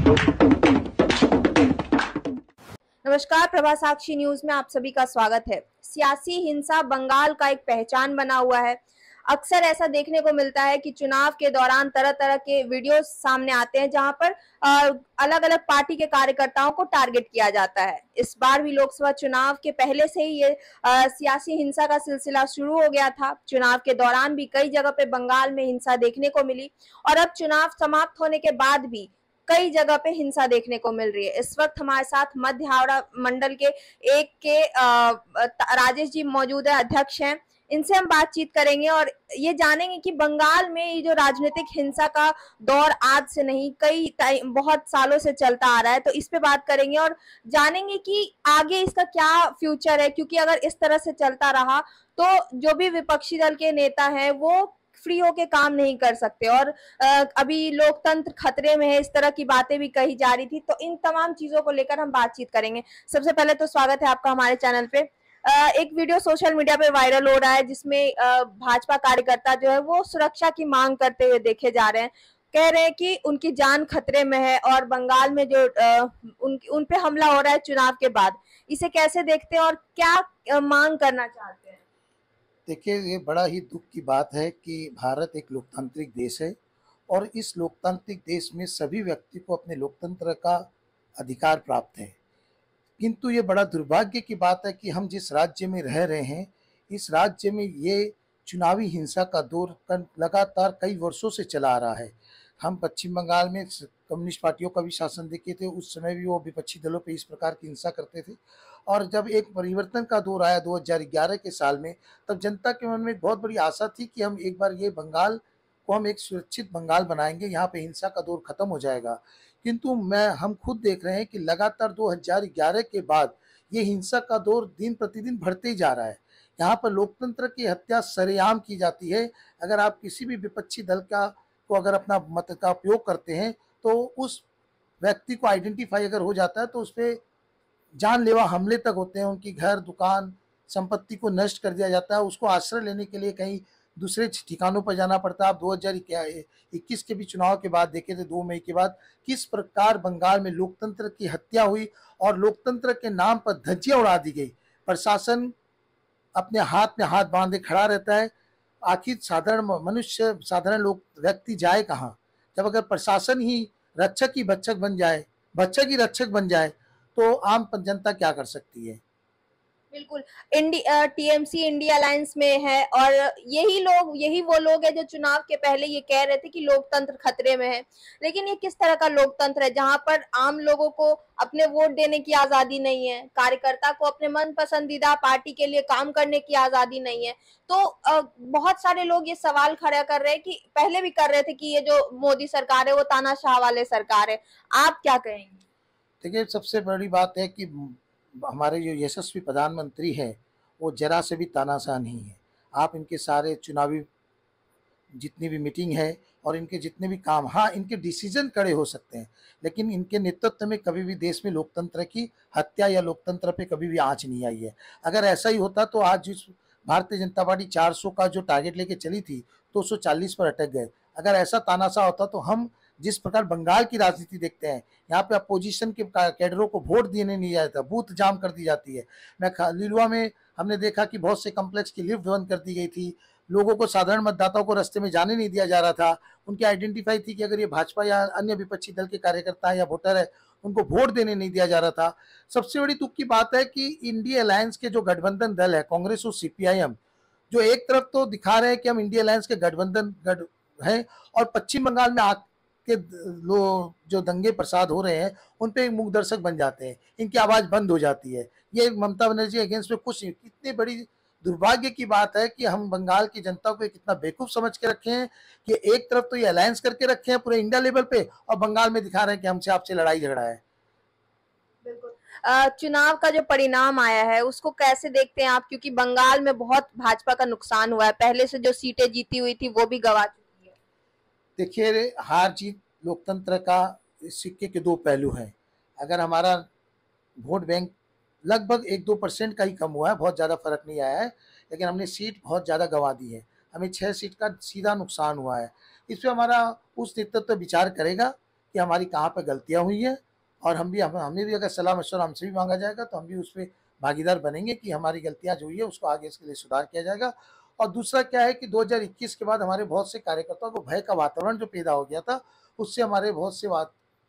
नमस्कार, प्रभा साक्षी न्यूज में आप सभी का स्वागत है। सियासी हिंसा बंगाल का एक पहचान बना हुआ है। अक्सर ऐसा देखने को मिलता है कि चुनाव के दौरान तरह तरह के वीडियो सामने आते हैं जहां पर अलग अलग पार्टी के कार्यकर्ताओं को टारगेट किया जाता है। इस बार भी लोकसभा चुनाव के पहले से ही ये सियासी हिंसा का सिलसिला शुरू हो गया था। चुनाव के दौरान भी कई जगह पे बंगाल में हिंसा देखने को मिली और अब चुनाव समाप्त होने के बाद भी कई जगह पे हिंसा देखने को मिल रही है। इस वक्त हमारे साथ मध्य हावड़ा मंडल के राजेश जी मौजूद है, अध्यक्ष हैं। इनसे हम बातचीत करेंगे और ये जानेंगे कि बंगाल में ये जो राजनीतिक हिंसा का दौर आज से नहीं बहुत सालों से चलता आ रहा है, तो इस पे बात करेंगे और जानेंगे कि आगे इसका क्या फ्यूचर है, क्योंकि अगर इस तरह से चलता रहा तो जो भी विपक्षी दल के नेता हैं वो फ्री होके काम नहीं कर सकते और अभी लोकतंत्र खतरे में है, इस तरह की बातें भी कही जा रही थी। तो इन तमाम चीजों को लेकर हम बातचीत करेंगे। सबसे पहले तो स्वागत है आपका हमारे चैनल पे। एक वीडियो सोशल मीडिया पे वायरल हो रहा है जिसमें भाजपा कार्यकर्ता जो है वो सुरक्षा की मांग करते हुए देखे जा रहे हैं। कह रहे हैं कि उनकी जान खतरे में है और बंगाल में जो उन पे हमला हो रहा है चुनाव के बाद, इसे कैसे देखते हैं और क्या मांग करना चाहते हैं? देखिए, ये बड़ा ही दुख की बात है कि भारत एक लोकतांत्रिक देश है और इस लोकतांत्रिक देश में सभी व्यक्ति को अपने लोकतंत्र का अधिकार प्राप्त है। किंतु ये बड़ा दुर्भाग्य की बात है कि हम जिस राज्य में रह रहे हैं, इस राज्य में ये चुनावी हिंसा का दौर लगातार कई वर्षों से चला आ रहा है। हम पश्चिम बंगाल में कम्युनिस्ट पार्टियों का भी शासन देखे थे, उस समय भी वो विपक्षी दलों पे इस प्रकार की हिंसा करते थे। और जब एक परिवर्तन का दौर आया 2011 के साल में, तब जनता के मन में एक बहुत बड़ी आशा थी कि हम एक बार ये बंगाल को हम एक सुरक्षित बंगाल बनाएंगे, यहाँ पे हिंसा का दौर खत्म हो जाएगा। किंतु हम खुद देख रहे हैं कि लगातार 2011 के बाद ये हिंसा का दौर दिन प्रतिदिन बढ़ते ही जा रहा है। यहाँ पर लोकतंत्र की हत्या सरेआम की जाती है। अगर आप किसी भी विपक्षी दल को अगर अपना मत का उपयोग करते हैं तो उस व्यक्ति को आइडेंटिफाई अगर हो जाता है तो उस पर जानलेवा हमले तक होते हैं। उनकी घर दुकान संपत्ति को नष्ट कर दिया जाता है। उसको आश्रय लेने के लिए कहीं दूसरे ठिकानों पर जाना पड़ता है। आप 2021 के भी चुनाव के बाद देखे थे, 2 मई के बाद किस प्रकार बंगाल में लोकतंत्र की हत्या हुई और लोकतंत्र के नाम पर धज्जियां उड़ा दी गई। प्रशासन अपने हाथ में हाथ बांधे खड़ा रहता है। आखिर साधारण मनुष्य, साधारण लोग, व्यक्ति जाए कहाँ? जब अगर प्रशासन ही रक्षक ही भक्षक बन जाए, भक्षक ही रक्षक बन जाए, तो आम जनता क्या कर सकती है? बिल्कुल। टीएमसी इंडिया अलायंस में है और यही वो लोग हैं जो चुनाव के पहले ये कह रहे थे कि लोकतंत्र खतरे में है। लेकिन ये किस तरह का लोकतंत्र है जहां पर आम लोगों को अपने वोट देने की आजादी नहीं है, कार्यकर्ता को अपने मन पसंदीदा पार्टी के लिए काम करने की आजादी नहीं है। तो बहुत सारे लोग ये सवाल खड़ा कर रहे हैं कि पहले भी कर रहे थे कि ये जो मोदी सरकार है वो तानाशाह वाले सरकार है। आप क्या कहेंगे? देखिए, सबसे बड़ी बात है कि हमारे जो यशस्वी प्रधानमंत्री हैं वो जरा से भी तानाशाह नहीं है। आप इनके सारे चुनावी जितनी भी मीटिंग है और इनके जितने भी काम, हाँ, इनके डिसीजन कड़े हो सकते हैं, लेकिन इनके नेतृत्व में कभी भी देश में लोकतंत्र की हत्या या लोकतंत्र पे कभी भी आंच नहीं आई है। अगर ऐसा ही होता तो आज जिस भारतीय जनता पार्टी 400 का जो टारगेट लेके चली थी 240 पर अटक गए। अगर ऐसा तानाशाह होता तो हम जिस प्रकार बंगाल की राजनीति देखते हैं, यहाँ पे अपोजिशन के कैडरों को वोट देने नहीं जाता, बूथ जाम कर दी जाती है। लिलुआ में हमने देखा कि बहुत से कम्प्लेक्स की लिफ्ट बंद कर दी गई थी। लोगों को, साधारण मतदाताओं को रास्ते में जाने नहीं दिया जा रहा था। उनकी आइडेंटिफाई थी कि अगर ये भाजपा या अन्य विपक्षी दल के कार्यकर्ता या वोटर है, उनको वोट देने नहीं दिया जा रहा था। सबसे बड़ी दुख की बात है कि इंडिया अलायंस के जो गठबंधन दल है, कांग्रेस और सीपीआईएम, जो एक तरफ तो दिखा रहे हैं कि हम इंडिया अलायंस के गठबंधन हैं और पश्चिम बंगाल में के जो दंगे प्रसाद हो रहे हैं उन पे मूक दर्शक बन जाते हैं, इनकी आवाज बंद हो जाती है। ये ममता बनर्जी अगेंस्ट में कुछ नहीं। कितनी बड़ी दुर्भाग्य की बात है कि हम बंगाल की जनता को कितना बेवकूफ समझ के रखे हैं कि एक तरफ तो ये अलायंस करके रखे हैं पूरे इंडिया लेवल पे और बंगाल में दिखा रहे हैं कि हमसे आपसे लड़ाई झगड़ा है। बिल्कुल। चुनाव का जो परिणाम आया है उसको कैसे देखते हैं आप, क्योंकि बंगाल में बहुत भाजपा का नुकसान हुआ है, पहले से जो सीटें जीती हुई थी वो भी गवा चुकी है। देखिए, हार जीत लोकतंत्र का सिक्के के 2 पहलू हैं। अगर हमारा वोट बैंक लगभग 1-2% का ही कम हुआ है, बहुत ज़्यादा फर्क नहीं आया है, लेकिन हमने सीट बहुत ज़्यादा गंवा दी है। हमें 6 सीट का सीधा नुकसान हुआ है। इस पर हमारा उस नेतृत्व विचार करेगा कि हमारी कहाँ पर गलतियाँ हुई हैं, और हमें भी अगर सलाह मशवरा हमसे भी मांगा जाएगा तो हम भी उस पर भागीदार बनेंगे कि हमारी गलतियाँ जो हुई है उसको आगे इसके लिए सुधार किया जाएगा। और दूसरा क्या है कि 2021 के बाद हमारे बहुत से कार्यकर्ताओं को भय का वातावरण जो पैदा हो गया था, उससे हमारे बहुत से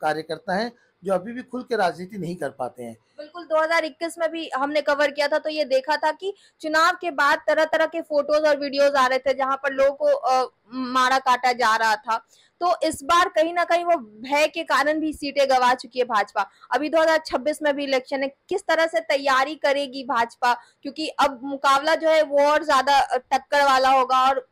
कार्यकर्ता हैं जो अभी भी खुल के राजनीति नहीं कर पाते हैं। बिल्कुल, 2021 में भी हमने कवर किया था तो ये देखा था कि चुनाव के बाद तरह-तरह के फोटोज और वीडियोस आ रहे थे जहां पर लोगों को मारा काटा जा रहा था। तो इस बार कहीं ना कहीं वो भय के कारण भी सीटें गंवा चुकी है भाजपा। अभी 2026 में भी इलेक्शन है, किस तरह से तैयारी करेगी भाजपा, क्योंकि अब मुकाबला जो है वो और ज्यादा टक्कर वाला होगा और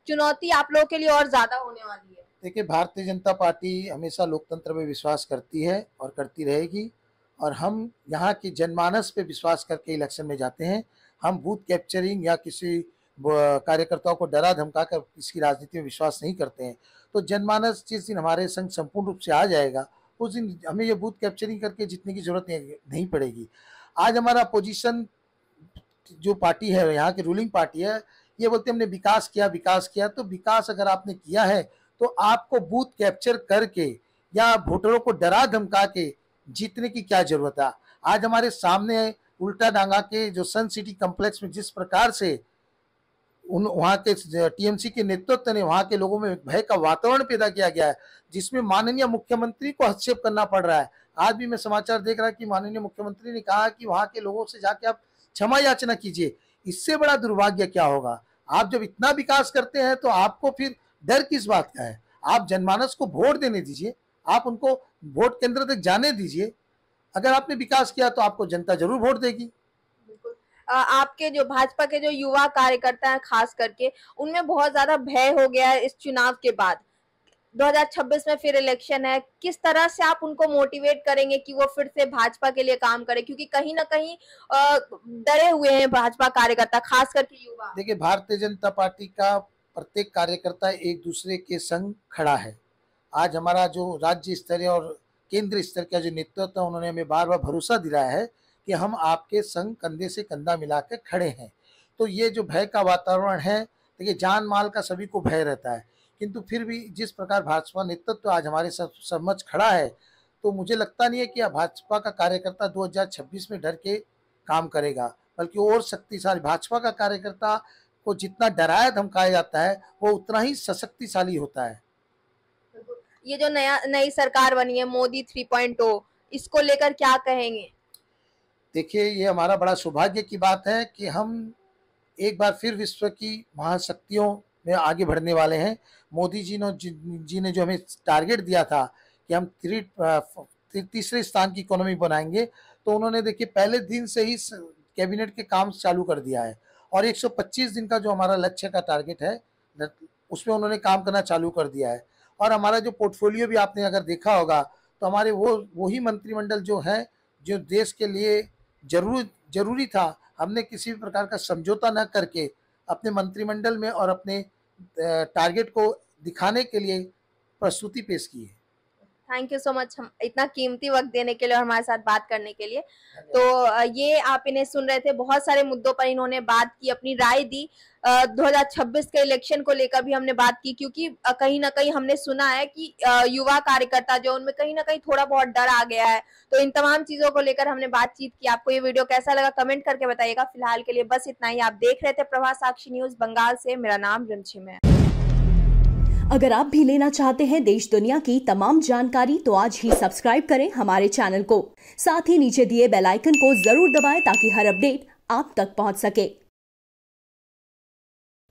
चुनौती आप लोगों के लिए और ज्यादा होने वाली है। देखिए, भारतीय जनता पार्टी हमेशा लोकतंत्र में विश्वास करती है और करती रहेगी, और हम यहाँ की जनमानस पे विश्वास करके इलेक्शन में जाते हैं। हम बूथ कैप्चरिंग या किसी कार्यकर्ताओं को डरा धमका कर किसी राजनीति में विश्वास नहीं करते हैं। तो जनमानस जिस दिन हमारे संग संपूर्ण रूप से आ जाएगा, उस दिन हमें ये बूथ कैप्चरिंग करके जीतने की जरूरत नहीं पड़ेगी। आज हमारा अपोजिशन जो पार्टी है, यहाँ की रूलिंग पार्टी है, ये बोलते हैं हमने विकास किया। तो विकास अगर आपने किया है तो आपको बूथ कैप्चर करके या वोटरों को डरा धमका के जीतने की क्या जरूरत है। आज हमारे सामने उल्टा डांगा के जो सन सिटी कॉम्प्लेक्स में जिस प्रकार से वहाँ के टीएमसी के नेतृत्व ने वहाँ के लोगों में भय का वातावरण पैदा किया गया है, जिसमें माननीय मुख्यमंत्री को हस्तक्षेप करना पड़ रहा है। आज भी मैं समाचार देख रहा कि माननीय मुख्यमंत्री ने कहा कि वहाँ के लोगों से जाके आप क्षमा याचना कीजिए। इससे बड़ा दुर्भाग्य क्या होगा। आप जब इतना विकास करते हैं तो आपको फिर डर किस बात का है। आप जनमानस को वोट देने दीजिए, आप उनको वोट केंद्र तक जाने दीजिए। अगर आपने विकास किया तो आपको जनता जरूर वोट देगी। बिल्कुल, आपके जो भाजपा के जो युवा कार्यकर्ता हैं खास करके, उनमें बहुत ज्यादा भय हो गया है इस चुनाव के बाद। 2026 में फिर इलेक्शन है, किस तरह से आप उनको मोटिवेट करेंगे कि वो फिर से भाजपा के लिए काम करें, क्योंकि कहीं ना कहीं डरे हुए हैं भाजपा कार्यकर्ता, खास करके युवा। देखिए, भारतीय जनता पार्टी का प्रत्येक कार्यकर्ता एक दूसरे के संग खड़ा है। आज हमारा जो राज्य स्तरीय और केंद्र स्तर का जो नेतृत्व है, उन्होंने हमें बार बार भरोसा दिलाया है कि हम आपके संग कंधे से कंधा मिलाकर खड़े हैं। तो ये जो भय का वातावरण है, देखिए जान माल का सभी को भय रहता है, किंतु फिर भी जिस प्रकार भाजपा नेतृत्व आज हमारे समक्ष खड़ा है, तो मुझे लगता नहीं है कि भाजपा का कार्यकर्ता 2026 में डर के काम करेगा, बल्कि और शक्तिशाली भाजपा का कार्यकर्ता को जितना डराया धमकाया जाता है वो उतना ही सशक्तिशाली होता है। ये जो नई सरकार बनी है मोदी 3.0, इसको लेकर क्या कहेंगे? देखिए, ये हमारा बड़ा सौभाग्य की बात है कि हम एक बार फिर विश्व की महाशक्तियों में आगे बढ़ने वाले हैं। मोदी जी ने जो हमें टारगेट दिया था कि हम तीसरे स्थान की इकोनॉमी बनाएंगे, तो उन्होंने देखिए पहले दिन से ही कैबिनेट के काम चालू कर दिया है, और 125 दिन का जो हमारा लक्ष्य का टारगेट है उसमें उन्होंने काम करना चालू कर दिया है। और हमारा जो पोर्टफोलियो भी आपने अगर देखा होगा तो हमारे वही मंत्रिमंडल जो है, जो देश के लिए जरूरी था, हमने किसी भी प्रकार का समझौता न करके अपने मंत्रिमंडल में और अपने टारगेट को दिखाने के लिए प्रस्तुति पेश की है। थैंक यू सो मच, हम इतना कीमती वक्त देने के लिए और हमारे साथ बात करने के लिए। तो ये आप इन्हें सुन रहे थे, बहुत सारे मुद्दों पर इन्होंने बात की, अपनी राय दी। 2026 के इलेक्शन को लेकर भी हमने बात की, क्योंकि कहीं ना कहीं हमने सुना है कि युवा कार्यकर्ता जो उनमें कहीं ना कहीं थोड़ा बहुत डर आ गया है। तो इन तमाम चीजों को लेकर हमने बातचीत की। आपको ये वीडियो कैसा लगा कमेंट करके बताइएगा। फिलहाल के लिए बस इतना ही। आप देख रहे थे प्रभात साक्षी न्यूज बंगाल से। मेरा नाम रिमझिम है। अगर आप भी लेना चाहते हैं देश दुनिया की तमाम जानकारी, तो आज ही सब्सक्राइब करें हमारे चैनल को। साथ ही नीचे दिए बेल आइकन को जरूर दबाएं ताकि हर अपडेट आप तक पहुंच सके।